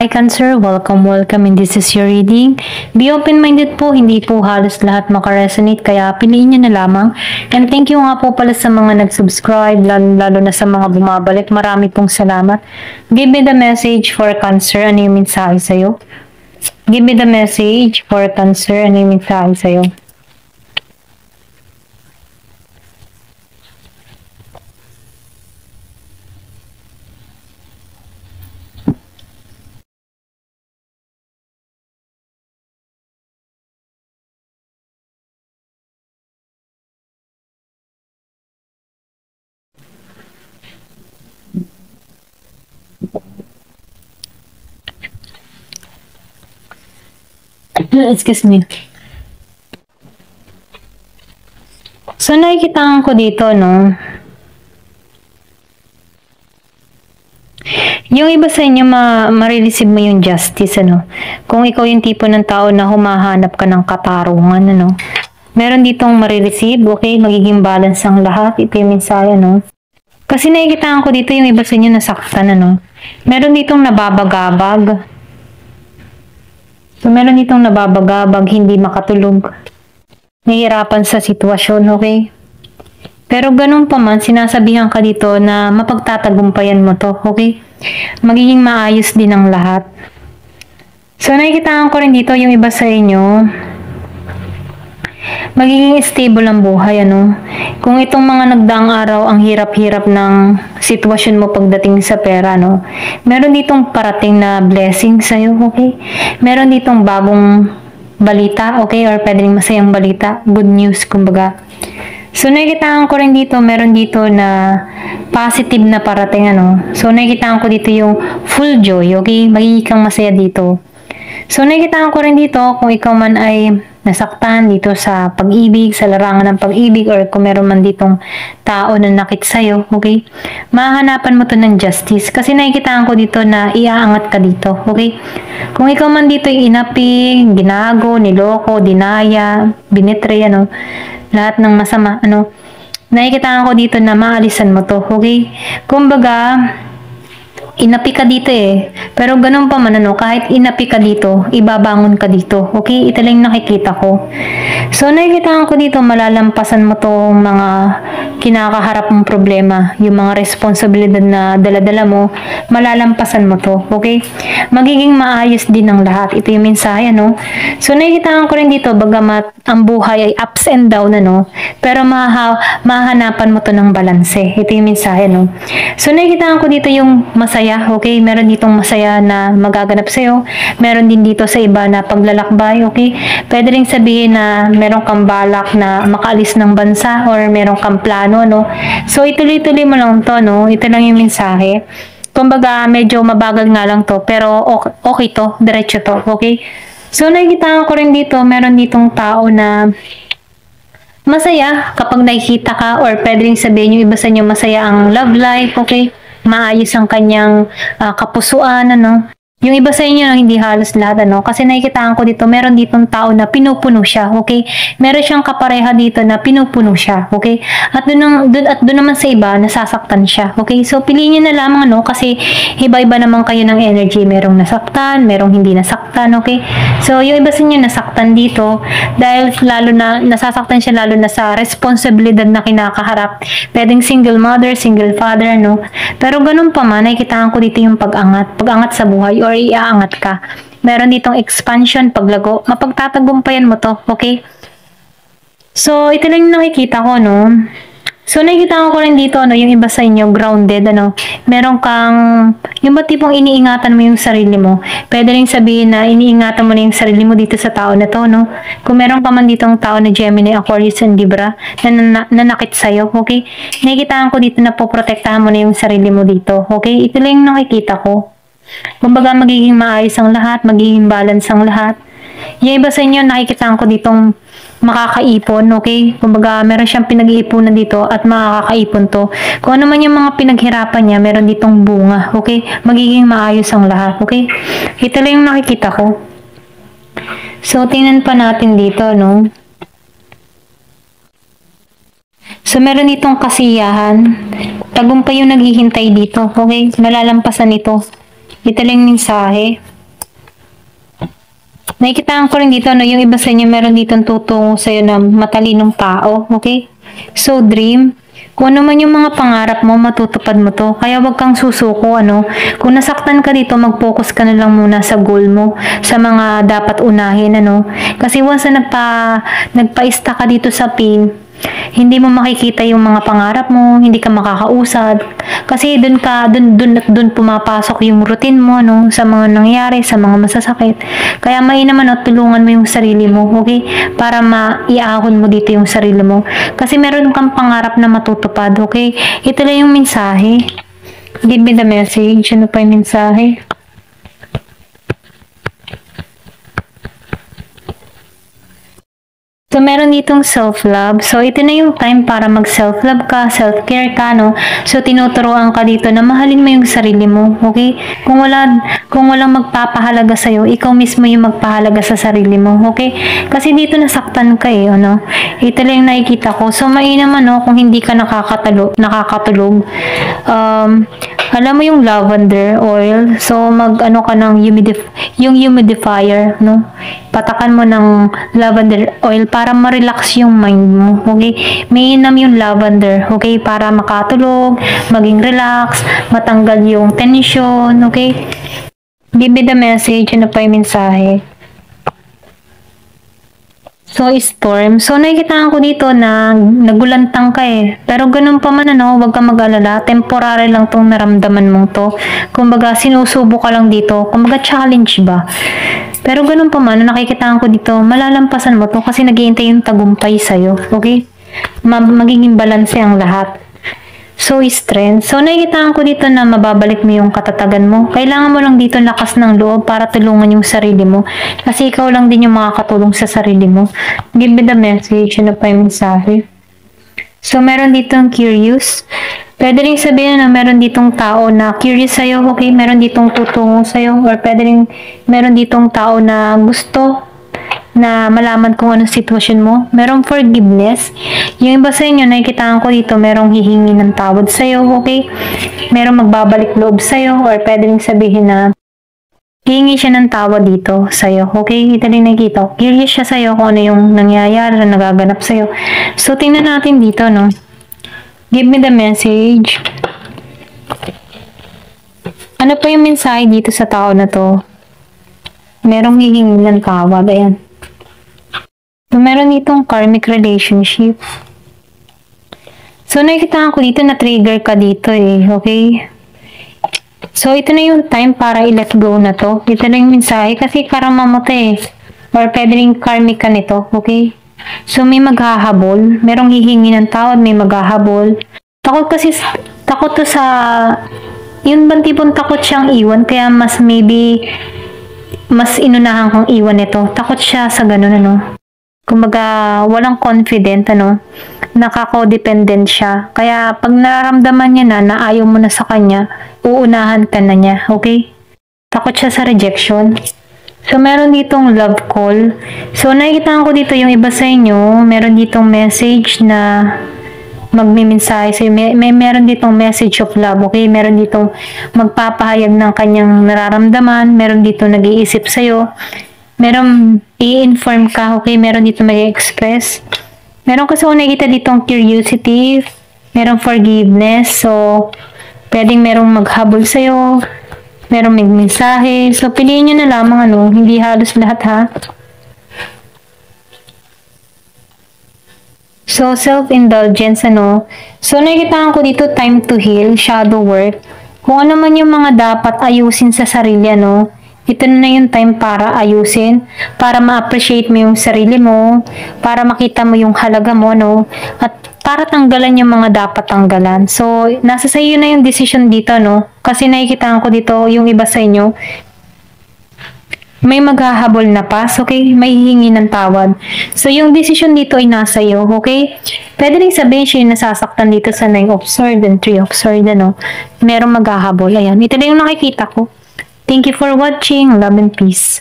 Hi Cancer, welcome and this is your reading. Be open-minded po, hindi po halos lahat makaresonate kaya piliin nyo na lamang. And thank you nga po pala sa mga nag-subscribe, lalo na sa mga bumabalik. Marami pong salamat. Give me the message for Cancer, ano yung mensahe sa'yo? Give me the message for Cancer, ano yung mensahe sa'yo? Excuse me. So, nakikita ko dito, no? Yung iba sa inyo, ma-receive mo yung justice, ano? Kung ikaw yung tipo ng tao na humahanap ka ng katarungan, ano? Meron ditong ma-receive, okay? Magiging balance ang lahat. Ito yung mensahe, no? Kasi nakikita ko dito yung iba sa inyo nasaktan, ano? Meron ditong nababagabag. So, meron ditong nababagabag, hindi makatulog. Nahihirapan sa sitwasyon, okay? Pero ganun pa man, sinasabihan ka dito na mapagtatagumpayan mo to, okay? Magiging maayos din ang lahat. So, nakikita ko rin dito yung iba sa inyo, magiging stable ang buhay, ano? Kung itong mga nagdaang araw, ang hirap-hirap ng sitwasyon mo pagdating sa pera, no? Meron ditong parating na blessing sa'yo, okay? Meron ditong bagong balita, okay? Or pwedeng masayang balita, good news, kumbaga. So, nakikita ko rin dito, meron dito na positive na parating, ano? So, nakikita ko dito yung full joy, okay? Magiging kang masaya dito. So, nakikita ko rin dito, kung ikaw man ay nasaktan dito sa pag-ibig, sa larangan ng pag-ibig, or kung meron man ditong tao na nakit sa'yo, okay? Mahahanapan mo to ng justice. Kasi nakikita ko dito na iaangat ka dito, okay? Kung ikaw man dito ay inaping, ginago, niloko, dinaya, binitray, ano, lahat ng masama, ano, nakikita ko dito na maalisan mo to, okay? Kumbaga, inapi ka dito eh. Pero ganun pa man, ano, kahit inapi ka dito, ibabangon ka dito. Okay? Ito lang nakikita ko. So, nakikita ko dito, malalampasan mo tong mga kinakaharap mong problema. Yung mga responsibilidad na daladala mo, malalampasan mo to. Okay? Magiging maayos din ang lahat. Ito yung mensahe, ano? So, nakikita ko rin dito, bagamat ang buhay ay ups and down, ano? Pero mahahanapan mo to ng balanse. Ito yung mensahe, no? So, nakikita ko dito yung masaya, okay? Meron ditong masaya na magaganap sa'yo. Meron din dito sa iba na paglalakbay, okay? Pwede rin sabihin na meron kang balak na makaalis ng bansa or meron kang plano, no? So, ituloy-tuloy mo lang to, no? Ito lang yung mensahe. Kumbaga, medyo mabagal nga lang to, pero okay to, diretso to, okay? So, nakikita ko rin dito, meron ditong tao na masaya kapag nakikita ka, or pwede rin sabihin yung iba sa inyo masaya ang love life, okay? Maayos ang kanyang kapusuan, ano? Yung iba sa inyo, hindi halos lahat, ano? Kasi nakikita ko dito, meron ditong tao na pinupuno siya, okay? Meron siyang kapareha dito na pinupuno siya, okay? At doon naman sa iba, nasasaktan siya, okay? So, piliin nyo na lamang, ano? Kasi iba-iba naman kayo ng energy. Merong nasaktan, merong hindi nasaktan, okay? So, yung iba sa inyo nasaktan dito dahil lalo na, nasasaktan siya lalo na sa responsibilidad na kinakaharap. Pwedeng single mother, single father, no? Pero ganun pa man, nakikita ko dito yung pag-angat sa buhay, or iaangat ka. Meron ditong expansion, paglago. Mapagtatagumpayan mo to, okay? So, ito lang yung nakikita ko, no? So, nakikita ko rin dito, ano, yung iba sa inyo, grounded, ano? Meron kang, yung ba tipong iniingatan mo yung sarili mo? Pwede rin sabihin na iniingatan mo na yung sarili mo dito sa tao na to, no? Kung meron ka man ditong tao na Gemini, Aquarius, and Libra, na nanakit sa'yo, okay? Nakikita ko dito na poprotektahan mo na yung sarili mo dito, okay? Ito lang yung nakikita ko. Kumbaga, magiging maayos ang lahat, magiging balance ang lahat. Yung iba sa inyo, nakikita ko ditong makakaipon, okay? Kumbaga, meron siyang pinag-iipunan dito at makakaipon to. Kung ano man yung mga pinaghirapan niya, meron ditong bunga, okay? Magiging maayos ang lahat, okay? Ito lang yung nakikita ko. So, tingnan pa natin dito, no? So, meron ditong kasiyahan. Tagumpay yung naghihintay dito, okay? Malalampasan ito. Ito lang yung mensahe. Nakikitaan ko rin dito, no, yung iba sa inyo, meron dito tutungo sa'yo na matalinong tao, okay? So, dream, kung ano man yung mga pangarap mo, matutupad mo to. Kaya wag kang susuko, ano. Kung nasaktan ka dito, mag-focus ka na lang muna sa goal mo, sa mga dapat unahin, ano. Kasi once na nagpa-ista ka dito sa pain, hindi mo makikita yung mga pangarap mo, hindi ka makakausad. Kasi dun pumapasok yung routine mo, no, sa mga nangyari, sa mga masasakit. Kaya naman at tulungan mo yung sarili mo, okay? Para maiahon mo dito yung sarili mo. Kasi meron kang pangarap na matutupad, okay? Ito lang yung mensahe. Give me the message. Ano pa yung mensahe? So, meron ditong self-love. So, ito na yung time para mag-self-love ka, self-care ka, no? So, tinuturuan ka dito na mahalin mo yung sarili mo, okay? Kung walang magpapahalaga sa'yo, ikaw mismo yung magpahalaga sa sarili mo, okay? Kasi dito nasaktan ka eh, ano? Ito lang yung nakikita ko. So, mainam, ano, kung hindi ka nakakatulog. Alam mo yung lavender oil, so mag-ano ka ng yung humidifier, no? Patakan mo ng lavender oil para ma-relax yung mind mo, okay? Mainam yung lavender, okay? Para makatulog, maging relax, matanggal yung tension, okay? Give me the message, ano pa yung mensahe? So, storm. So, nakikitaan ko dito na nagulantang ka eh. Pero ganun pa man, ano, huwag kang mag-alala. Temporary lang tong naramdaman mong to. Kumbaga, sinusubo ka lang dito. Kumbaga, challenge ba? Pero ganun pa man, nakikitaan ko dito, malalampasan mo to kasi nag-iintay yung tagumpay sa'yo. Okay? Magiging balanse ang lahat. So, strength. So, nakikitaan ko dito na mababalik mo yung katatagan mo. Kailangan mo lang dito lakas ng loob para tulungan yung sarili mo. Kasi ikaw lang din yung makakatulong sa sarili mo. Give me the message. Ano pa yung mensahe? So, meron ditong curious. Pwede rin sabihin na meron ditong tao na curious sa'yo, okay? Meron ditong tutungo sa'yo. Or pwede rin meron ditong tao na gusto na malaman kung anong sitwasyon mo. Merong forgiveness. Yung iba sa inyo, nakikitaan ko dito, merong hihingi ng tawad sa'yo, okay? Merong magbabalik loob sa'yo, or pwede rin sabihin na hihingi siya ng tawad dito sa'yo, okay? Ito rin nakikita. Curious siya sa'yo kung ano yung nangyayari na nagaganap sa'yo. So, tingnan natin dito, no? Give me the message. Ano pa yung mensahe dito sa tao na to? Merong hihingi ng tawad, ayan. So, meron ditong karmic relationship. So, nakikita ko dito na trigger ka dito eh, okay? So, ito na yung time para i-let go na to. Ito na yung mensahe kasi karama mo to eh. Or pwede rin karmic ka nito, okay? So, may maghahabol. Merong hihingi ng tawad, may maghahabol. Takot to sa, yun bang tipong takot siyang iwan, kaya mas inunahan kong iwan ito. Takot siya sa ganun, ano? Kumbaga, walang confident, ano, nakako-dependent siya. Kaya, pag nararamdaman niya na ayaw mo na sa kanya, uunahan ka na niya, okay? Takot siya sa rejection. So, meron ditong love call. So, nakikita ko dito yung iba sa inyo, meron ditong message na magmimensahe. So, meron ditong message of love, okay? Meron ditong magpapahayag ng kanyang nararamdaman, meron ditong nag-iisip sa'yo, meron i-inform ka, okay? Meron dito mag-express. Meron kasi kung nakikita ditong curiosity, merong forgiveness. So, pwedeng merong maghabol sa'yo, merong may mensahe. So, piliin nyo na lamang, ano, hindi halos lahat, ha? So, self-indulgence, ano. So, nakikita ko dito, time to heal, shadow work. Kung ano man yung mga dapat ayusin sa sarili, ano, ito na yung time para ayusin, para ma-appreciate mo yung sarili mo, para makita mo yung halaga mo, no? At para tanggalan yung mga dapat tanggalan. So, nasa sa iyo na yung decision dito, no? Kasi nakikita ko dito, yung iba sa inyo, may maghahabol na pass, okay? May hihingi ng tawad. So, yung decision dito ay nasa iyo, okay? Pwede rin sabihin siya yung nasasaktan dito sa 9 of Swords and 3 of Swords, ano? Merong maghahabol. Ayan, ito na yung nakikita ko. Thank you for watching. Love and peace.